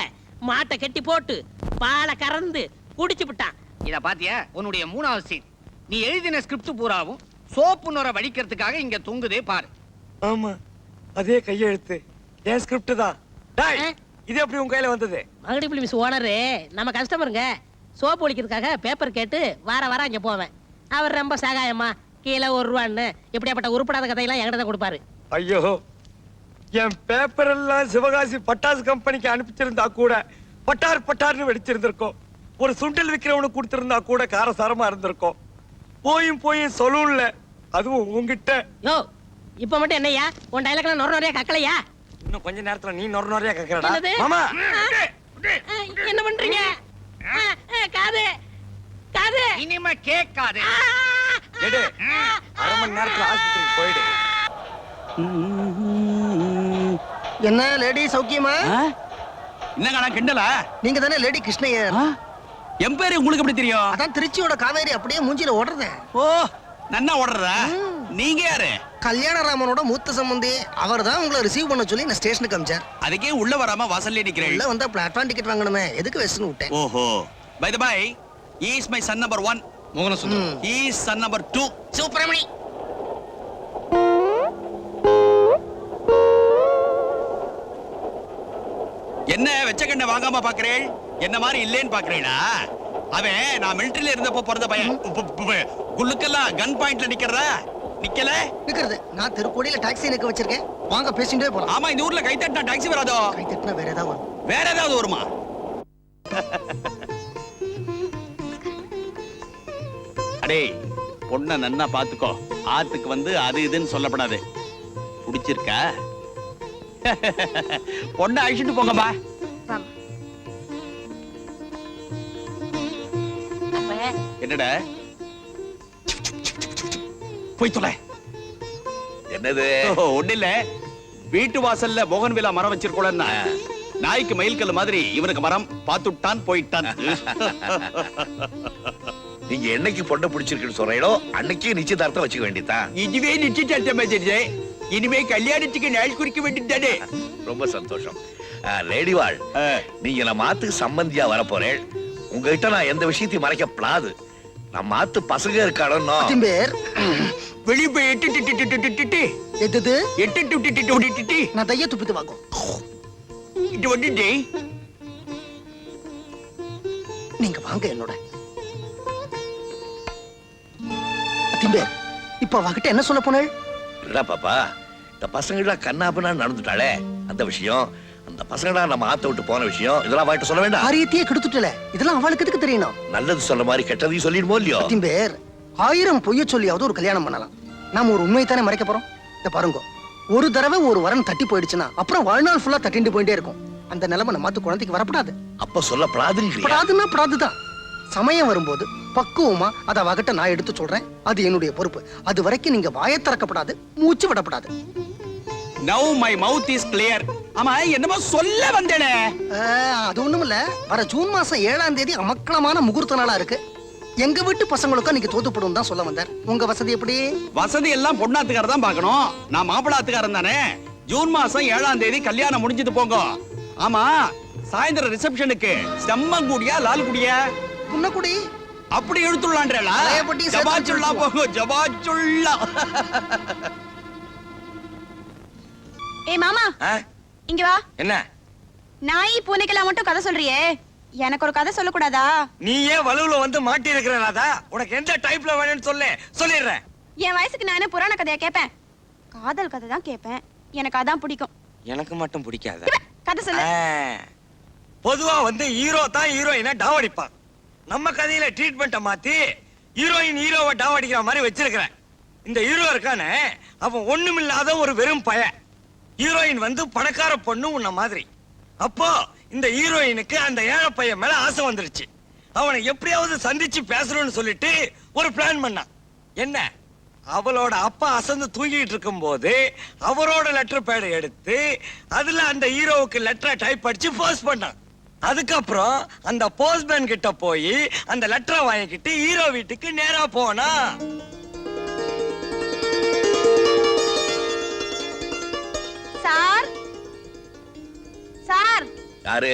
மாட்டை கட்டி போட்டு பாலை கறந்து குடிச்சு விட்டான். இத பாத்தியா? உன்னுடைய 3வது சீன். நீ எழுதின ஸ்கிரிப்ட் பூராவும் சோப்பு நுர வடிக்கிறதுக்காக இங்க தொங்குதே பாரு. ஆமா, அதே கையெழுத்து என் ஸ்கிரிப்ட் தான். டேய், இது எப்படி உன் கையில வந்தது? மகடி பிலிம்ஸ் ஓனரு நம்ம கஸ்டமருங்க. சோப்பு ஒழிக்கிறதுக்காக பேப்பர் கேட்டு வார அங்க போவேன். அவர் ரொம்ப சகாயமா கீழே 1 ரூபான்னு இப்படியாப்பட்ட உருப்படாத கதையெல்லாம் என்கிட்ட தான் கொடுப்பாரு. ஐயோ, என் பேப்பர் எல்லாம் சிவகாசி பட்டாசு கம்பெனிக்கு அனுப்பிச்சிருந்தா கூட பட்டார் பட்டார்னு வெடிச்சிருந்திருக்கோம். ஒரு சுண்டல் விக்கிறவனுக்கு கொடுத்திருந்தா கூட காரசாரமா இருந்திருக்கும். போயும் சொல்லல, அதுவும் உங்ககிட்ட. யோ, இப்ப மட்டும் என்னையா உன் டைலாக்லாம் நொறைய கக்கலையா? இன்னும் கொஞ்ச நேரத்துல நீ நொறைய கேக்குறடா. என்னது? மாமா, என்ன பண்றீங்க? காது காது இனிமே கேட்காது. எடு. அரை மணி நேரத்துல ஆஸ்பத்திரிக்கு போயிடு. என்ன லேடி சௌக்கியமா? என்னங்கடா கிண்டலா? நீங்க தானே லேடி கிருஷ்ணய்யர்? என் பேரு உங்களுக்கு எப்படி தெரியும்? அதான் திருச்சியோட காவேரி அப்படியே மூஞ்சில ஓடுறதே. ஓ, நன்னா ஓடுறதா? நீங்க யாரு? கல்யாணராமனோட மூத்த சம்பந்தி. அவர் தான் உங்களை ரிசீவ் பண்ண சொல்லி நான் ஸ்டேஷனுக்கு அமிச்சார். அதுக்கே உள்ள வராம வாசல்ல நிக்கிறேன். உள்ள வந்தா பிளாட்ஃபார்ம் டிக்கெட் வாங்கணுமே, எதுக்கு வெஸ்ட்னு விட்டேன். ஓஹோ. By the by, he is my son number 1. Mohanasundaram. He is son number 2. Subramani. என்ன வெச்ச கண்ண வாங்காம பாக்குறேன்? என்ன மாதிரி இல்லேன்னு பாக்குறீங்களா? அவன் நான் மிலிட்டரியில இருந்தப்போ பிறந்த பையன். குள்ளுக்கெல்லாம் கன் பாயிண்ட்ல நிக்கிறதா? நிக்கல நிக்கிறது. நான் திருக்கோடியில டாக்ஸி நிக்க வச்சிருக்கேன். வாங்க பேசிட்டே போலாம். ஆமா, இந்த ஊர்ல கை தட்டினா டாக்ஸி வராதோ? கை தட்டினா வேற ஏதாவது வரும். வேற ஏதாவது வருமா? அடே, பொண்ண நன்னா பாத்துக்கோ. ஆத்துக்கு வந்து அது இதுன்னு சொல்லப்படாது. புடிச்சிருக்கா? பொண்ண அழிச்சிட்டு போங்கப்பா. என்னடா போய் தொலை. என்னது? ஒண்ணு இல்ல, வீட்டு வாசல்ல மோகன் விழா மரம் வச்சிருக்கோம்னா நாய்க்கு மயில் கல்லு மாதிரி இவனுக்கு மரம் பார்த்துட்டான் போயிட்டான். நீங்க என்னைக்கு பொண்ணை பிடிச்சிருக்குன்னு சொல்றீங்களோ அன்னைக்கு நிச்சயதார்த்தம் வச்சுக்க வேண்டியதான். இதுவே நிச்சயதார்த்தம் வச்சிருச்சே, இனிமே கல்யாணத்துக்கு நாள் குறிக்க வேண்டியதானே. ரொம்ப சந்தோஷம். லேடிவாள், நீங்க நம்ம ஆத்துக்கு சம்பந்தியா வர போறேன். உங்ககிட்ட நான் எந்த விஷயத்தையும் மறைக்க பிளாது. நம்ம ஆத்து பசங்க இருக்காளோ பேர் வெளியே போய் எட்டு எது எட்டு நான் தைய துப்பித்து வாங்கும். இது வந்துட்டு நீங்க வாங்க என்னோட. அத்திம்பேர், இப்ப அவகிட்ட என்ன சொல்ல போனேள்? இல்ல பாப்பா, இந்த பசங்களா கண்ணாபனா நடந்துட்டாளே அந்த விஷயம், அந்த பசங்களா நம்ம ஆத்த விட்டு போன விஷயம், இதெல்லாம் வாயிட்டு சொல்ல வேண்டாம். காரியத்தையே கெடுத்துட்டல. இதெல்லாம் அவளுக்கு எதுக்கு தெரியணும்? நல்லது சொல்ற மாதிரி கெட்டதையும் சொல்லிடுமோ இல்லையோ? அத்திம்பேர், 1000 பொய்ய சொல்லியாவது ஒரு கல்யாணம் பண்ணலாம். நாம ஒரு உண்மையை தானே மறைக்க போறோம். இத பாருங்க, ஒரு தடவை ஒரு வரன் தட்டி போயிடுச்சுன்னா அப்புறம் வாழ்நாள் ஃபுல்லா தட்டிட்டு போயிட்டே இருக்கும். அந்த நிலைமை நம்ம மாத்து குழந்தைக்கு வரப்படாது. அப்ப சொல்ல பிராதுங்கிறியா? பிராதுன்னா பிராதுதான். சமயம் வரும்போது பக்குவமா அத அவகிட்ட நான் எடுத்து சொல்றேன். அது என்னுடைய பொறுப்பு. அது வரைக்கும் நீங்க வாயை திறக்கப்படாது, மூச்சு விடப்படாது. Now my mouth is clear. ஆமா, என்னமோ சொல்ல வந்தேனே. அது ஒண்ணும் இல்ல. வர ஜூன் மாசம் 7ஆம் தேதி அமக்களமான முகூர்த்த நாளா இருக்கு. எங்க வீட்டு பசங்களுக்கும் நீங்க தோத்துப்படும் தான் சொல்ல வந்தார். உங்க வசதி எப்படி? வசதி எல்லாம் பொண்ணாத்துக்கார தான் பார்க்கணும். நான் மாப்பிள்ளாத்துக்காரன் தானே. ஜூன் மாசம் 7ஆம் தேதி கல்யாணம் முடிஞ்சது போங்க. ஆமா சாயந்தரம் ரிசப்ஷனுக்கு செம்மங்குடியா லால்குடியா குன்னக்குடி அப்படி எழுத்துள்ளான்றா பழையபட்டியும் சேர்த்து ஜபாச்சுல்லா போங்க ஜபாச்சுல்லா. ஏய் மாமா ஆ? இங்க வா. என்ன நாய் பூனைக்கெல்லாம் மட்டும் கதை சொல்றியே, எனக்கு ஒரு கதை சொல்லக்கூடாதா? நீ ஏன் வலுவுல வந்து மாட்டி இருக்கிற ராதா? உனக்கு எந்த டைப்ல வேணும்னு சொல்லு, சொல்லிடுறேன். என் வயசுக்கு நான் என்ன புராண கதையா கேட்பேன்? காதல் கதை தான் கேட்பேன், எனக்கு அதான் பிடிக்கும். எனக்கு மட்டும் பிடிக்காத. கதை சொல்லு. பொதுவா வந்து ஹீரோ தான் ஹீரோயினை டாவடிப்பான். நம்ம கதையில ட்ரீட்மெண்ட்டை மாத்தி ஹீரோயின் ஹீரோவை டாவடிக்கிற மாதிரி வச்சிருக்கிறேன். இந்த ஹீரோ இருக்கானே, அவன் ஒண்ணுமில்லாத ஒரு வெறும் பய. ஹீரோயின் வந்து பணக்கார பொண்ணு உன்ன மாதிரி. அப்போ இந்த ஹீரோயினுக்கு அந்த ஏழை பையன் மேல ஆசை வந்துருச்சு. அவனை எப்படியாவது சந்திச்சு பேசணும்னு சொல்லிட்டு ஒரு பிளான் பண்ணான். என்ன, அவளோட அப்பா அசந்து தூங்கிட்டு இருக்கும் போது அவரோட லெட்டர் பேடை எடுத்து அதுல அந்த ஹீரோவுக்கு லெட்டரை டைப் அடிச்சு போஸ்ட் பண்ணான். அதுக்கப்புறம் அந்த போஸ்ட்மேன் கிட்ட போய் அந்த லெட்டரை வாங்கிக்கிட்டு ஹீரோ வீட்டுக்கு நேரா போனா. சார் சார் யாரு?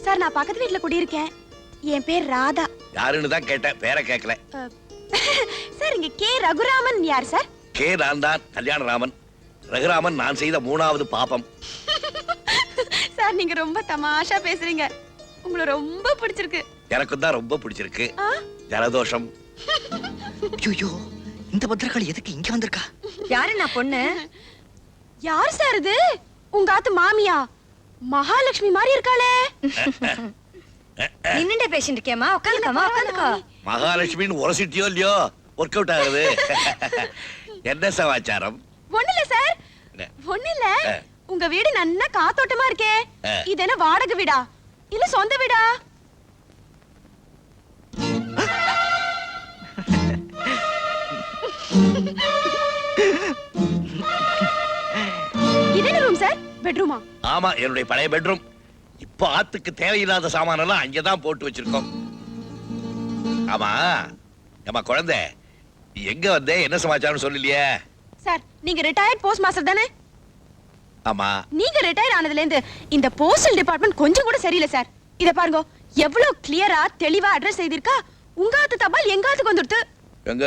சார், நான் பக்கத்து வீட்ல குடியிருக்கேன். என் பேர் ராதா. யாருன்னு தான் கேட்டேன், பேரை கேட்கல. சார், இங்க கே ரகுராமன் யார் சார்? கே நான் தான், கல்யாணராமன். ரகுராமன் நான் செய்த 3வது பாபம். சார், நீங்க ரொம்ப தமாஷா பேசுறீங்க. உங்களை ரொம்ப பிடிச்சிருக்கு. எனக்கும் தான் ரொம்ப பிடிச்சிருக்கு. ஜலதோஷம். ஐயோ, இந்த பத்திரக்காளி எதுக்கு இங்க வந்திருக்கா? யாரு நான் பொண்ணு? யார் சார் இது? உங்க ஆத்து மாமியா? மகாலட்சுமி மாதிரி இருக்காளே. நின்னுட்டே பேசிட்டு இருக்கேமா, உட்காந்துக்கமா, உட்காந்துக்கோ. மகாலட்சுமின்னு உரசிட்டியோ இல்லையோ, ஒர்க் அவுட் ஆகுது. என்ன சமாச்சாரம்? ஒண்ணு இல்ல சார், ஒண்ணு இல்ல. உங்க வீடு நல்லா காத்தோட்டமா இருக்கே, இது என்ன வாடகை வீடா இல்ல சொந்த வீடா? இது என்ன ரூம் சார்? பெட்ரூமா? ஆமா, என்னுடைய பழைய பெட்ரூம். இப்போ ஆத்துக்கு தேவையில்லாத சாமானெல்லாம் அங்கதான் போட்டு வச்சிருக்கோம். ஆமா ஏமா குழந்தை, நீ எங்க வந்தே, என்ன சமாச்சாரம் சொல்லலையே? சார், நீங்க ரிட்டையர்ட் போஸ்ட் மாஸ்டர் தானே? ஆமா. நீங்க ரிட்டையர் ஆனதுல இருந்து இந்த போஸ்டல் டிபார்ட்மெண்ட் கொஞ்சம் கூட சரியில்லை சார். இத பாருங்க, எவ்வளவு கிளியரா தெளிவா அட்ரஸ் செய்திருக்கா. உங்க ஆத்து தபால் எங்க ஆத்துக்கு வந்துடுது. எங்க?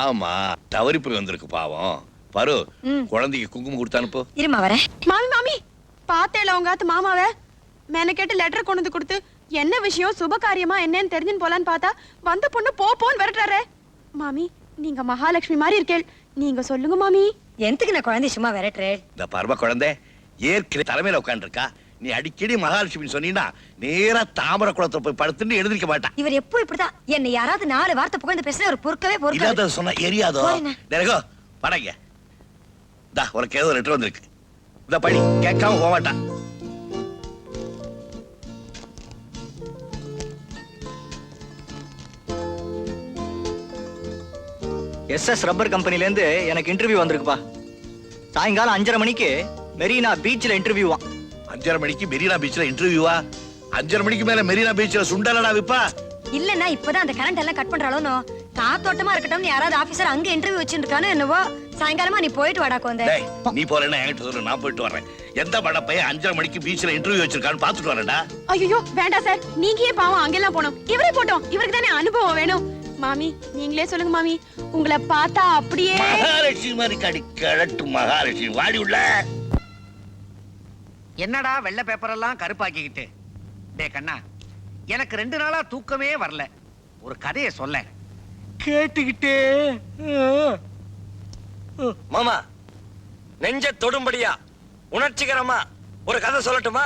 ஆமா, தவறி போய் வந்திருக்கு பாவம். பாரு, குழந்தைக்கு குங்குமம் கொடுத்து அனுப்பு. இருமா வரேன். மாமி மாமி, பார்த்தேல உங்க ஆத்து மாமாவை மேன கேட்டு லெட்டர் கொண்டு வந்து கொடுத்து என்ன விஷயம் சுப காரியமா என்னன்னு தெரிஞ்சுன்னு போலான்னு பார்த்தா வந்த பொண்ணு போன்னு விரட்டுறாரு. மாமி, நீங்க மகாலட்சுமி மாதிரி இருக்கேள், நீங்க சொல்லுங்க மாமி. எதுக்கு நான் குழந்தை சும்மா விரட்டுறேன்? இந்த பரம குழந்தை ஏற்கனவே தலைமையில உட்கார்ந்து இருக்கா. நீ அடிக்கடி மகாலட்சுமி சொன்னீங்கன்னா நேரா தாமரை குளத்துல போய் படுத்துட்டு எழுந்திருக்க மாட்டான். இவர் எப்போ இப்படிதான் என்ன யாராவது 4 வார்த்தை புகழ்ந்து பேசினா ஒரு பொறுக்கவே இல்லாத சொன்னா எரியாதோ? டேரகோ படங்க. தா, உனக்கு ஏதோ லெட்டர் வந்திருக்கு. இந்த படி, கேட்காம போக மாட்டான். SS ரப்பர் கம்பெனில இருந்து எனக்கு இன்டர்வியூ வந்திருக்குப்பா. சாயங்காலம் 5:30 மணிக்கு மெரினா பீச்ல இன்டர்வியூவா. 5:30 மணிக்கு மெரினா பீச்ல இன்டர்வியூவா? 5:30 மணிக்கு மேல மெரினா பீச்ல சுண்டலடா விப்பா. இல்லன்னா இப்பதான் அந்த கரண்ட் எல்லாம் கட் பண்றாளோனோ. காத்தோட்டமா இருக்கட்டும், யாராவது ஆபீசர் அங்க இன்டர்வியூ வச்சிருக்கானோ என்னவோ. சாயங்காலமா நீ போயிட்டு வாடா கோந்தே. டேய், நீ போறேன்னா என்கிட்ட சொல்லு, நான் போயிட்டு வரேன். எந்த படப்பைய 5:30 மணிக்கு பீச்ல இன்டர்வியூ வச்சிருக்கான்னு பாத்துட்டு வரேன்டா. ஐயோ வேண்டாம் சார், நீங்க ஏன் பாவம் அங்கெல்லாம் போனோம்? இவரே போட்டோம், இவருக்கு தானே அனுபவம் வேணும். மாமி, நீங்களே சொல்லுங்க மாமி. உங்களை பார்த்தா அப்படியே மகாலட்சுமி மாதிரி கடி கிழட்டு மகாலட்சுமி. வாடி உள்ள. என்னடா வெள்ளை பேப்பர் எல்லாம் கருப்பாக்கிக்கிட்டு? டே கண்ணா, எனக்கு 2 நாளா தூக்கமே வரல. ஒரு கதையை சொல்ல கேட்டுக்கிட்டே. மாமா, நெஞ்ச தொடும்படியா உணர்ச்சிகரமா ஒரு கதை சொல்லட்டுமா?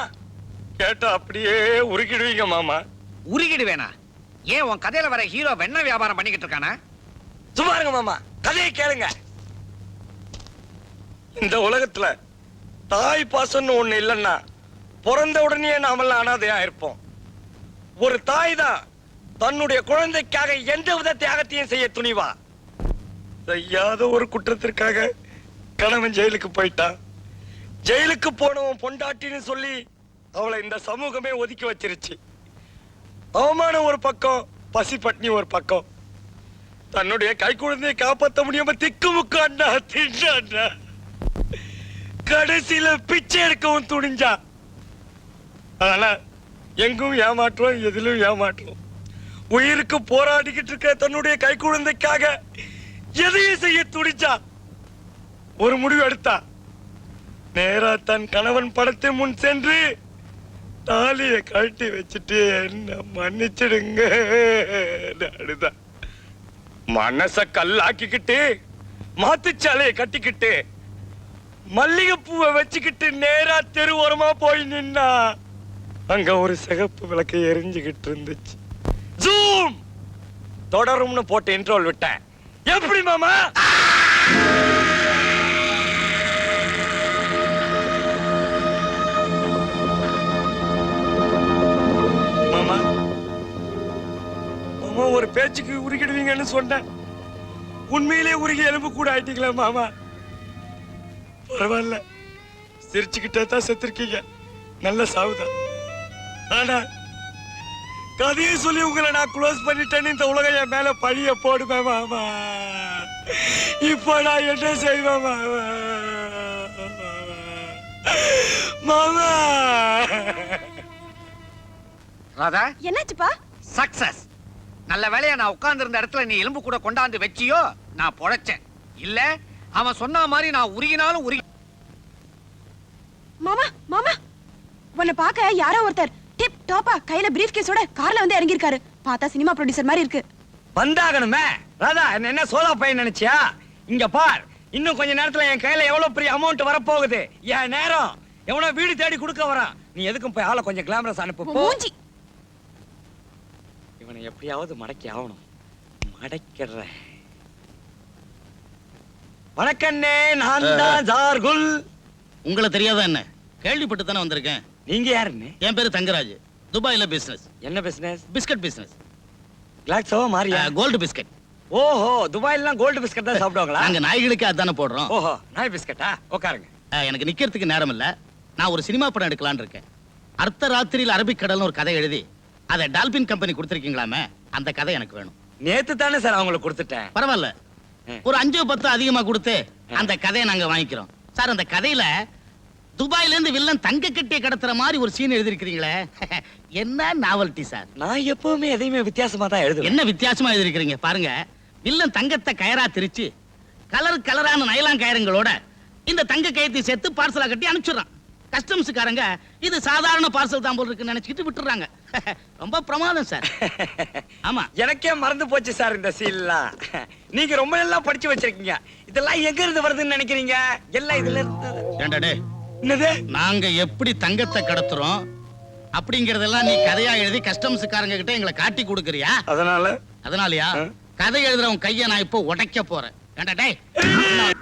கேட்டா அப்படியே உருக்கிடுவீங்க மாமா. உருகிடுவேனா? ஏன் உன் கதையில வர ஹீரோ வெண்ணெய் வியாபாரம் பண்ணிக்கிட்டு இருக்கானா? சும்மா இருங்க மாமா, கதையை கேளுங்க. இந்த உலகத்துல தாய் பாசம்னு ஒண்ணு இல்லைன்னா பிறந்த உடனே நாமெல்லாம் அனாதையா இருப்போம். ஒரு தாய் தான் தன்னுடைய குழந்தைக்காக எந்த வித தியாகத்தையும் செய்ய துணிவா. செய்யாத ஒரு குற்றத்திற்காக கணவன் ஜெயிலுக்கு போயிட்டான். ஜெயிலுக்கு போனவன் பொண்டாட்டின்னு சொல்லி அவளை இந்த சமூகமே ஒதுக்கி வச்சிருச்சு. அவமானம் ஒரு பக்கம், பசி பட்னி ஒரு பக்கம். தன்னுடைய கை குழந்தையை காப்பாற்ற முடியாம திக்குமுக்காண்டா திண்டாண்டா. கடைசியில பிச்சை எடுக்கவும் துணிஞ்சா. ஆனா எங்கும் ஏமாற்றம், எதிலும் ஏமாற்றம். உயிருக்கு போராடிக்கிட்டு இருக்க தன்னுடைய கை குழந்தைக்காக எதையும் செய்ய துணிச்சா. ஒரு முடிவு எடுத்தா. நேரா தன் கணவன் படத்தை முன் சென்று தாலியை கழட்டி வச்சுட்டு என்ன மன்னிச்சிடுங்க அழுதா. மனச கல்லாக்கிக்கிட்டு மாத்துச்சாலையை கட்டிக்கிட்டு மல்லிகைப்பூவை வச்சுக்கிட்டு நேரா தெருவோரமா போய் நின்னா. அங்க ஒரு சிகப்பு விளக்கு எரிஞ்சுகிட்டு இருந்துச்சு. ஜூம் தொடரும்னு போட்டு இன்ட்ரோல் விட்டேன். எப்படி மாமா? மாமா மாமா ஒரு பேச்சுக்கு உருகிடுவீங்கன்னு சொன்னேன். உண்மையிலே உருகி எலும்பு கூட ஆயிட்டீங்களா மாமா? பரவாயில்ல, சிரிச்சுக்கிட்டே தான் செத்துருக்கீங்க. நல்ல சாவுதான். ஆனா கதையை சொல்லி உங்களை நான் க்ளோஸ் பண்ணிட்டேன்னு இந்த உலகம் என் மேல பழிய போடுவேன் மாமா. இப்போ நான் என்ன செய்வேன் மாமா? மாமா ராதா, என்னாச்சுப்பா? சக்சஸ். நல்ல வேளையா நான் உட்கார்ந்து இருந்த இடத்துல நீ எலும்பு கூட கொண்டாந்து வச்சியோ, நான் பொழைச்சேன். இல்ல அவன் சொன்ன மாதிரி நான் உருகினாலும் உருகி. மாமா மாமா, உன்னை பார்க்க யாரோ ஒருத்தர் டிப் டாப்பா கையில பிரீஃப் கேஸோட கார்ல வந்து இறங்கிருக்காரு. பார்த்தா சினிமா ப்ரொடியூசர் மாதிரி இருக்கு. வந்தாகணுமே. ராதா என்ன சோலா பையன் நினைச்சியா? இங்க பார், இன்னும் கொஞ்ச நேரத்துல என் கையில எவ்வளவு பெரிய அமௌண்ட் வரப்போகுது. என் நேரம் எவனோ வீடு தேடி கொடுக்க வரான். நீ எதுக்கும் போய் ஆளை கொஞ்சம் கிளாமரஸ் அனுப்பு. மூஞ்சி. இவனை எப்படியாவது மடக்கி ஆகணும். மடக்கிறேன். வணக்கண்ணே, நான் தான் ஜார்குல். உங்களை தெரியாதா என்ன? கேள்விப்பட்டு தானே வந்திருக்கேன். நீங்க யாருன்னு? என் பேரு தங்கராஜ். துபாயில பிசினஸ். என்ன பிசினஸ்? Biscuit business. கிளாக்ஸோ மாரியா? Gold biscuit. ஓஹோ, துபாயிலாம் கோல்டு பிஸ்கட் தான் சாப்பிடுவாங்களா? நாங்க நாய்களுக்கு அதானே போடுறோம். ஓஹோ, நாய் பிஸ்கட்டா? உட்காருங்க. எனக்கு நிக்கிறதுக்கு நேரம் இல்ல. நான் ஒரு சினிமா படம் எடுக்கலாம்னு இருக்கேன். அர்த்த ராத்திரியில் அரபிக் கடல்னு ஒரு கதை எழுதி அதை டால்பின் கம்பெனி கொடுத்திருக்கீங்களாமே, அந்த கதை எனக்கு வேணும். நேத்து தானே சார் அவங்களுக்கு கொடுத்துட்டேன். பரவாயில்ல, ஒரு 5-10 அதிகமா கொடுத்து அந்த கதையை நாங்க வாங்கிக்கிறோம். சார், அந்த கதையில துபாயில இருந்து வில்லன் தங்க கட்டிய கடத்துற மாதிரி ஒரு சீன் எழுதிருக்கீங்களே, என்ன நாவல்டி சார். நான் எப்பவுமே எதையுமே வித்தியாசமா தான் எழுதுவேன். என்ன வித்தியாசமா எழுதிருக்கீங்க பாருங்க. வில்லன் தங்கத்தை கயரா திரிச்சு கலர் கலரான நைலான் கயரங்களோட இந்த தங்க கயத்தை சேர்த்து பார்சலா கட்டி அனுப்பிச்சுறான். கஸ்டம்ஸ்காரங்க இது சாதாரண பார்சல் தான் போல இருக்குன்னு நினைச்சிட்டு விட்டுறாங்க. ரொம்ப பிரமாதம் சார். ஆமா, எனக்கே மறந்து போச்சு சார் இந்த சீன்லாம். நீங்க ரொம்ப எல்லாம் படிச்சு வச்சிருக்கீங்க. இதெல்லாம் எங்க இருந்து வருதுன்னு நினைக்கிறீங்க? எல்லாம் இதுல இருந்து. ஏண்டா என்னது? நாங்க எப்படி தங்கத்தை கடத்துறோம் அப்படிங்கறதெல்லாம் நீ கதையா எழுதி கஸ்டம்ஸ்காரங்க கிட்ட எங்களை காட்டி கொடுக்கறியா? அதனாலயா கதை எழுதுறவன் கைய நான் இப்போ உடைக்க போறேன். ஏண்டா